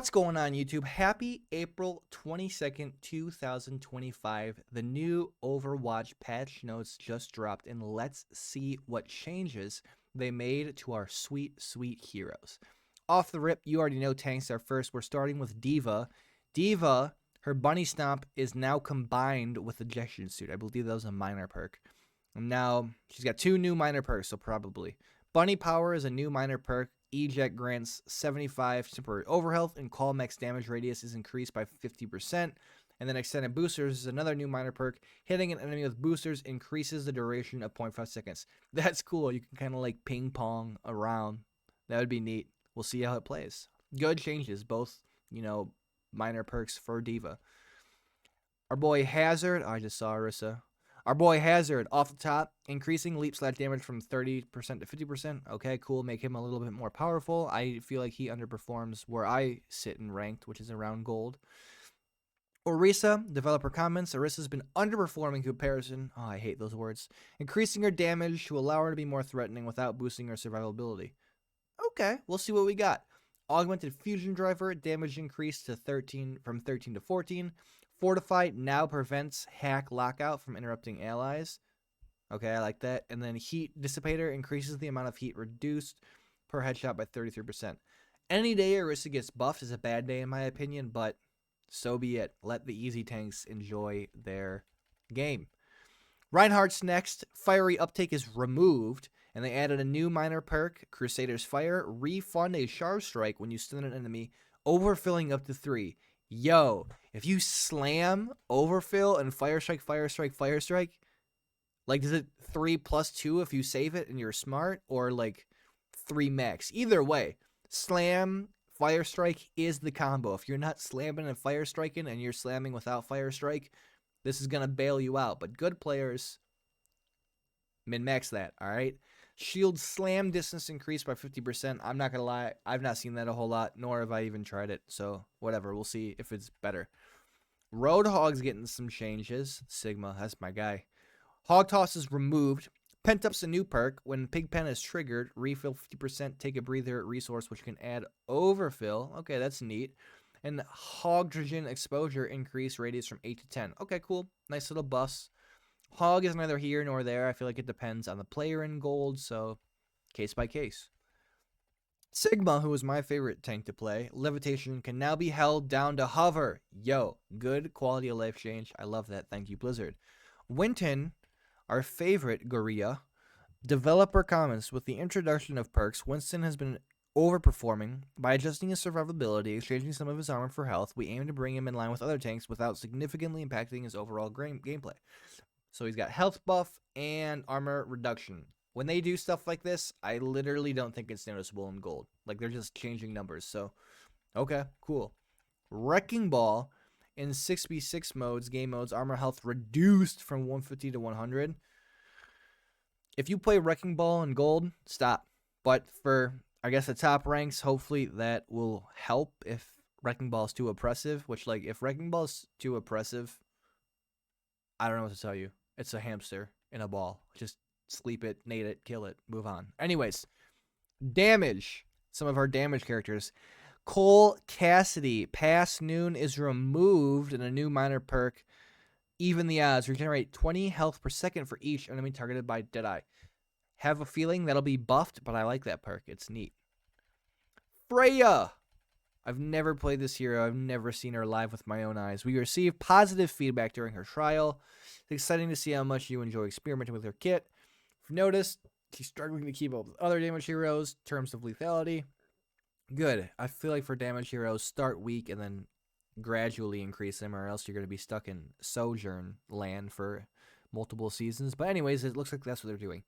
What's going on, YouTube? Happy April 22nd, 2025. The new Overwatch patch notes just dropped, and let's see what changes they made to our sweet, sweet heroes. Off the rip, you already know tanks are first. We're starting with D.Va. D.Va, her bunny stomp is now combined with ejection suit. I believe that was a minor perk. And now she's got two new minor perks, so probably. Bunny power is a new minor perk. Eject grants 75 temporary overhealth, and call max damage radius is increased by 50%. And then extended boosters is another new minor perk. Hitting an enemy with boosters increases the duration of 0.5 seconds. That's cool. You can kind of like ping pong around. That would be neat. We'll see how it plays. Good changes, both, minor perks for D.Va. Our boy Hazard, I just saw Orisa. Our boy Hazard, off the top, increasing leap slash damage from 30% to 50%. Okay, cool. Make him a little bit more powerful. I feel like he underperforms where I sit in ranked, which is around gold. Orisa, developer comments, Orisa's been underperforming in comparison. Oh, I hate those words. Increasing her damage to allow her to be more threatening without boosting her survivability. Okay, we'll see what we got. Augmented fusion driver, damage increased to 13 from 13 to 14. Fortify now prevents hack lockout from interrupting allies. Okay, I like that. And then heat dissipator increases the amount of heat reduced per headshot by 33%. Any day Orisa gets buffed is a bad day in my opinion, but so be it. Let the easy tanks enjoy their game. Reinhardt's next. Fiery uptake is removed, and they added a new minor perk, Crusader's Fire. Refund a sharp strike when you stun an enemy, overfilling up to 3. Yo, if you slam, overfill, and fire strike, like, is it 3 plus 2 if you save it and you're smart, or like 3 max? Either way, slam, fire strike is the combo. If you're not slamming and fire striking and you're slamming without fire strike, this is going to bail you out. But good players min-max that, all right? Shield slam distance increased by 50%. I'm not going to lie. I've not seen that a whole lot, nor have I even tried it. So, whatever. We'll see if it's better. Roadhog's getting some changes. Sigma, that's my guy. Hog Toss is removed. Pentup's a new perk. When Pigpen is triggered, refill 50%, take a breather resource, which can add overfill. Okay, that's neat. And Hogdrogen exposure increase radius from 8 to 10. Okay, cool. Nice little buffs. Hog is neither here nor there. I feel like it depends on the player in gold, so case by case. Sigma, who is my favorite tank to play, levitation can now be held down to hover. Yo, good quality of life change. I love that. Thank you, Blizzard. Winton, our favorite gorilla, developer comments, with the introduction of perks, Winston has been overperforming. By adjusting his survivability, exchanging some of his armor for health, we aim to bring him in line with other tanks without significantly impacting his overall gameplay. So he's got health buff and armor reduction. When they do stuff like this, I literally don't think it's noticeable in gold. Like, they're just changing numbers. So, okay, cool. Wrecking Ball in 6v6 modes, game modes, armor health reduced from 150 to 100. If you play Wrecking Ball in gold, stop. But for, I guess, the top ranks, hopefully that will help if Wrecking Ball is too oppressive. Which, like, if Wrecking Ball is too oppressive, I don't know what to tell you. It's a hamster in a ball. Just sleep it, nade it, kill it, move on. Anyways, damage. Some of our damage characters. Cole Cassidy, past noon is removed in a new minor perk. Even the odds. Regenerate 20 health per second for each enemy targeted by Deadeye. Have a feeling that'll be buffed, but I like that perk. It's neat. Freya. I've never played this hero. I've never seen her live with my own eyes. We received positive feedback during her trial. It's exciting to see how much you enjoy experimenting with her kit. If you noticed, she's struggling to keep up with other damage heroes in terms of lethality. Good. I feel like for damage heroes, start weak and then gradually increase them, or else you're going to be stuck in Sojourn land for multiple seasons. But anyways, it looks like that's what they're doing.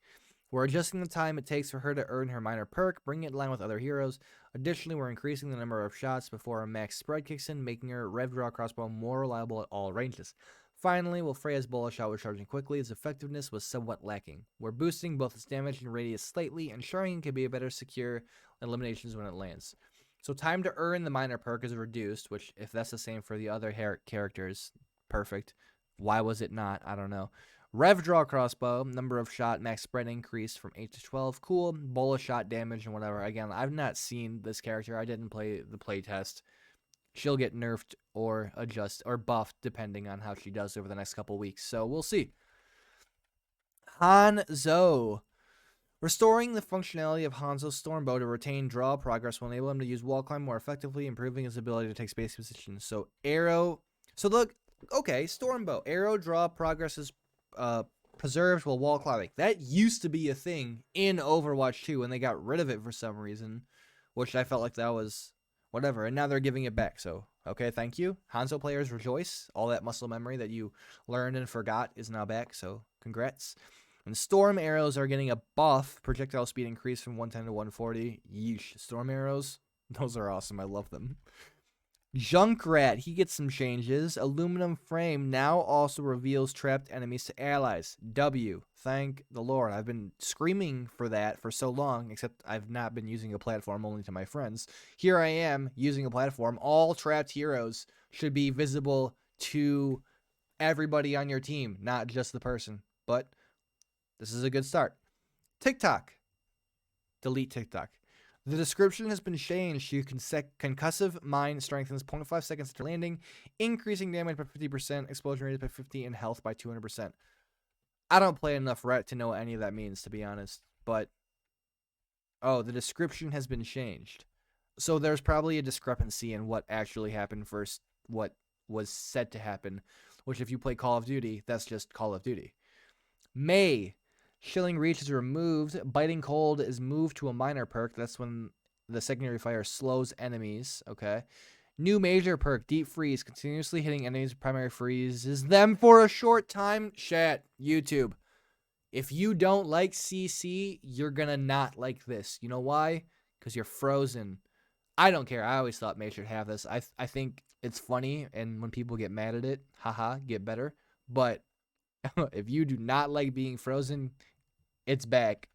We're adjusting the time it takes for her to earn her minor perk, bringing it in line with other heroes. Additionally, we're increasing the number of shots before her max spread kicks in, making her rev draw crossbow more reliable at all ranges. Finally, while Freya's bullet shot was charging quickly, its effectiveness was somewhat lacking. We're boosting both its damage and radius slightly, ensuring it can be a better secure eliminations when it lands. So time to earn the minor perk is reduced, which, if that's the same for the other characters, perfect. Why was it not? I don't know. Rev draw crossbow, number of shot, max spread increased from 8 to 12. Cool. Bullet shot damage and whatever. Again, I've not seen this character. I didn't play the play test. she'll get nerfed or adjust or buffed depending on how she does over the next couple weeks. So we'll see. Hanzo. Restoring the functionality of Hanzo's Stormbow to retain draw progress will enable him to use wall climb more effectively, improving his ability to take space positions. So arrow. So look, okay, Stormbow. Arrow draw progress is preserved while wall climbing. That used to be a thing in Overwatch 2, and they got rid of it for some reason, which I felt like that was whatever. And now they're giving it back. So okay, thank you. Hanzo players rejoice. All that muscle memory that you learned and forgot is now back. So congrats. And storm arrows are getting a buff. Projectile speed increase from 110 to 140. Yeesh. Storm arrows, those are awesome. I love them. Junkrat, he gets some changes. Aluminum frame now also reveals trapped enemies to allies. W. Thank the Lord. I've been screaming for that for so long, except I've not been using a platform only to my friends. Here I am using a platform. All trapped heroes should be visible to everybody on your team, not just the person. But this is a good start. TikTok. Delete TikTok. The description has been changed to concussive mine strengthens 0.5 seconds after landing, increasing damage by 50%, explosion rate by 50%, and health by 200%. I don't play enough Ret to know what any of that means, to be honest. But, oh, the description has been changed. So there's probably a discrepancy in what actually happened versus what was said to happen, which if you play Call of Duty, that's just Call of Duty. May. Chilling Reach is removed. Biting Cold is moved to a minor perk. That's when the secondary fire slows enemies. Okay. New major perk, Deep Freeze. Continuously hitting enemies with primary freezes them for a short time. Chat. YouTube. If you don't like CC, you're going to not like this. You know why? Because you're frozen. I don't care. I always thought May should have this. I think it's funny, and when people get mad at it, haha, get better. But if you do not like being frozen, it's back.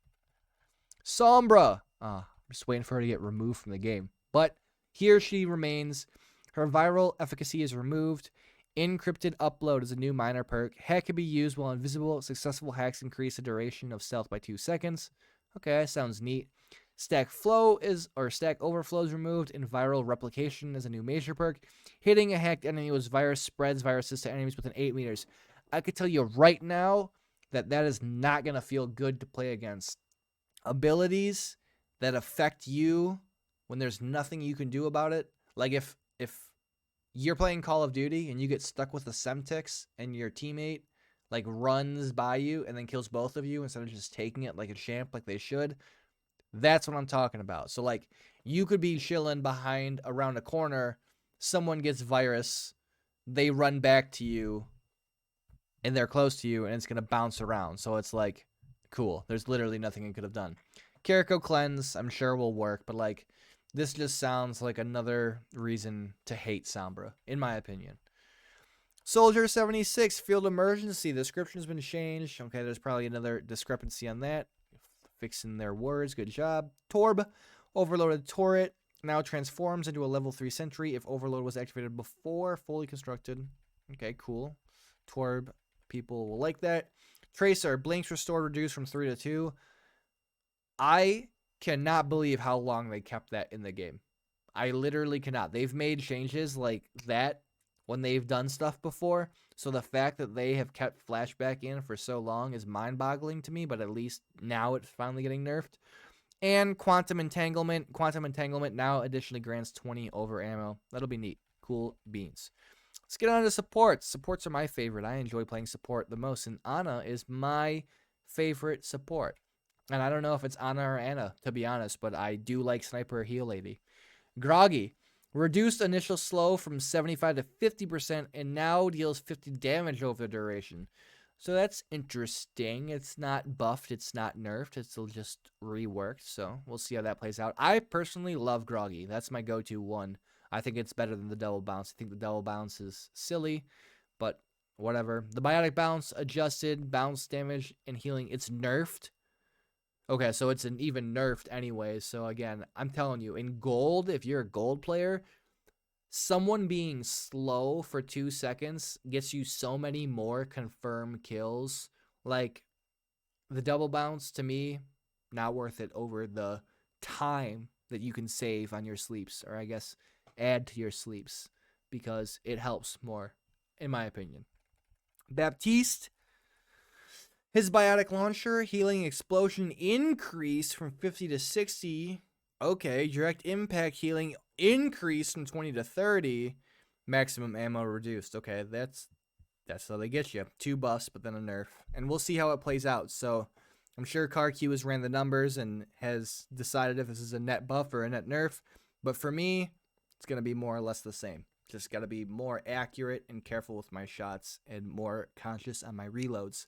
Sombra. I'm just waiting for her to get removed from the game. But here she remains. Her viral efficacy is removed. Encrypted upload is a new minor perk. Hack can be used while invisible. Successful hacks increase the duration of stealth by 2 seconds. Okay, that sounds neat. Stack overflow is removed, and viral replication is a new major perk. Hitting a hacked enemy with virus spreads viruses to enemies within 8 meters. I could tell you right now that is not going to feel good to play against. Abilities that affect you when there's nothing you can do about it. Like if you're playing Call of Duty and you get stuck with a Semtex and your teammate like runs by you and then kills both of you instead of just taking it like a champ like they should. That's what I'm talking about. So like you could be chilling around a corner, someone gets virus, they run back to you, and they're close to you, and it's going to bounce around. So it's like, cool. There's literally nothing it could have done. Kiriko Cleanse, I'm sure will work, but like, this just sounds like another reason to hate Sombra, in my opinion. Soldier 76, Field Emergency. The description's been changed. Okay, there's probably another discrepancy on that. Fixing their words. Good job. Torb, Overloaded Turret, now transforms into a level 3 sentry if Overload was activated before fully constructed. Okay, cool. Torb, people will like that. Tracer, Blinks restored, reduced from 3 to 2. I cannot believe how long they kept that in the game. I literally cannot. They've made changes like that when they've done stuff before. So the fact that they have kept Flashback in for so long is mind-boggling to me, but at least now it's finally getting nerfed. And Quantum Entanglement. Quantum Entanglement now additionally grants 20 over ammo. That'll be neat. Cool beans. Let's get on to supports. Supports are my favorite. I enjoy playing support the most, and Ana is my favorite support. And I don't know if it's Ana or Anna, to be honest, but I do like Sniper Heal Lady. Groggy. Reduced initial slow from 75 to 50% and now deals 50 damage over the duration. So that's interesting. It's not buffed. It's not nerfed. It's still just reworked. So we'll see how that plays out. I personally love Groggy. That's my go-to one. I think it's better than the double bounce. I think the double bounce is silly, but whatever. The biotic bounce adjusted, bounce damage and healing. It's nerfed. Okay, so it's an even nerfed anyway. So again, I'm telling you, in gold, if you're a gold player, someone being slow for 2 seconds gets you so many more confirmed kills. Like, the double bounce, to me, not worth it over the time that you can save on your sleeps, or I guess add to your sleeps. because it helps more, in my opinion. Baptiste, his biotic launcher healing explosion increased from 50 to 60. Okay, direct impact healing increased from 20 to 30. Maximum ammo reduced. Okay, that's how they get you. 2 buffs, but then a nerf. And we'll see how it plays out. So I'm sure CarQ has ran the numbers and has decided if this is a net buff or a net nerf. But for me, it's going to be more or less the same. Just got to be more accurate and careful with my shots and more conscious on my reloads.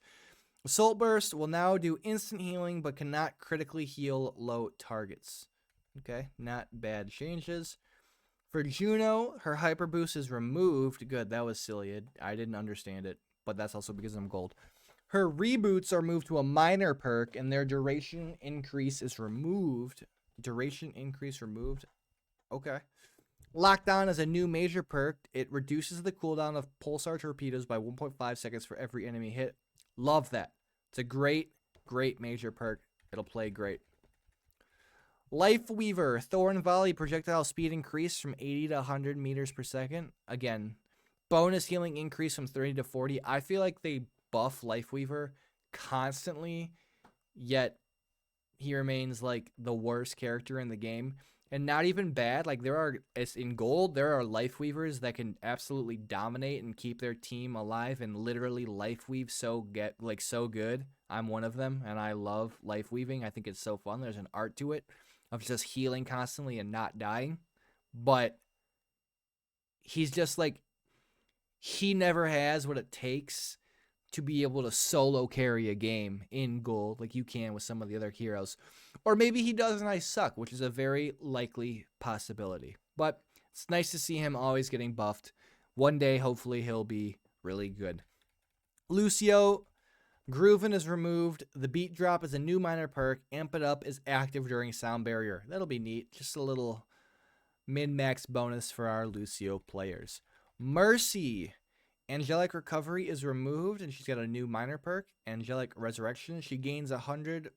Assault Burst will now do instant healing but cannot critically heal low targets. Okay, not bad changes. For Juno, her Hyper Boost is removed. Good, that was silly. I didn't understand it, but that's also because I'm gold. Her reboots are moved to a minor perk, and their duration increase is removed. Duration increase removed? Okay. Lockdown is a new major perk. It reduces the cooldown of pulsar torpedoes by 1.5 seconds for every enemy hit. Love that. It's a great, great major perk. It'll play great. Life Weaver, Thorn Volley projectile speed increase from 80 to 100 meters per second. Again, bonus healing increase from 30 to 40. I feel like they buff Life Weaver constantly, yet he remains like the worst character in the game. And not even bad. Like it's in gold, there are Life Weavers that can absolutely dominate and keep their team alive and literally life weave so good. I'm one of them, and I love life weaving. I think it's so fun. There's an art to it of just healing constantly and not dying. But he's just like, he never has what it takes to be able to solo carry a game in gold like you can with some of the other heroes. Or maybe he does and I suck, which is a very likely possibility. But it's nice to see him always getting buffed. One day, hopefully, he'll be really good. Lucio, Grooven is removed. The Beat Drop is a new minor perk. Amp It Up is active during Sound Barrier. That'll be neat. Just a little min-max bonus for our Lucio players. Mercy, Angelic Recovery is removed, and she's got a new minor perk, Angelic Resurrection. She gains 100%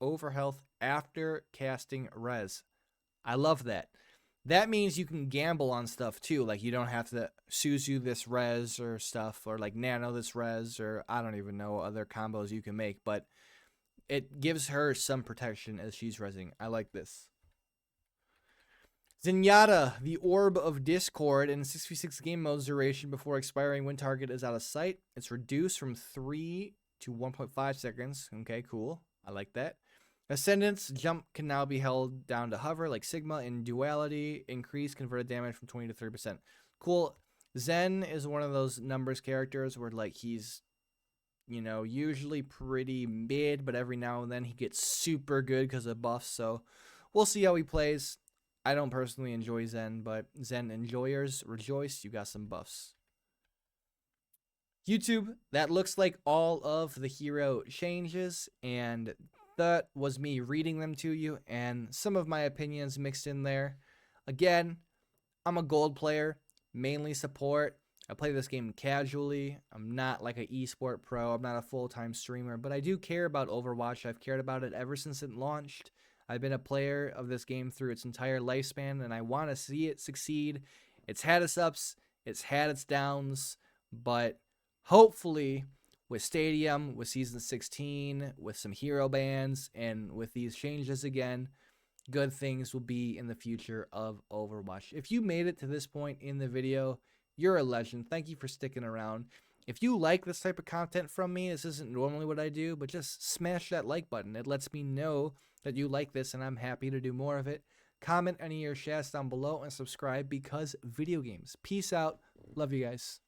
over health after casting Res. I love that. That means you can gamble on stuff too. Like you don't have to Suzu this Res or stuff, or like Nano this Res, or I don't even know other combos you can make, but it gives her some protection as she's resing. I like this. Zenyatta, the Orb of Discord, in 6v6 game mode's duration before expiring when target is out of sight. It's reduced from 3 to 1.5 seconds. Okay, cool. I like that. Ascendance, jump can now be held down to hover like Sigma in Duality. Increase converted damage from 20 to 30%. Cool. Zen is one of those numbers characters where like he's, usually pretty mid, but every now and then he gets super good because of buffs. So we'll see how he plays. I don't personally enjoy Zen, but Zen enjoyers rejoice. You got some buffs. YouTube, that looks like all of the hero changes, and that was me reading them to you and some of my opinions mixed in there. Again, I'm a gold player, mainly support. I play this game casually. I'm not like an esport pro. I'm not a full-time streamer, but I do care about Overwatch. I've cared about it ever since it launched. I've been a player of this game through its entire lifespan, and I want to see it succeed. It's had its ups, it's had its downs, but hopefully with Stadium, with Season 16, with some hero bans, and with these changes again, good things will be in the future of Overwatch. If you made it to this point in the video, you're a legend. Thank you for sticking around. If you like this type of content from me, this isn't normally what I do, but just smash that like button. It lets me know that you like this, and I'm happy to do more of it. Comment any of your chats down below and subscribe because video games. Peace out. Love you guys.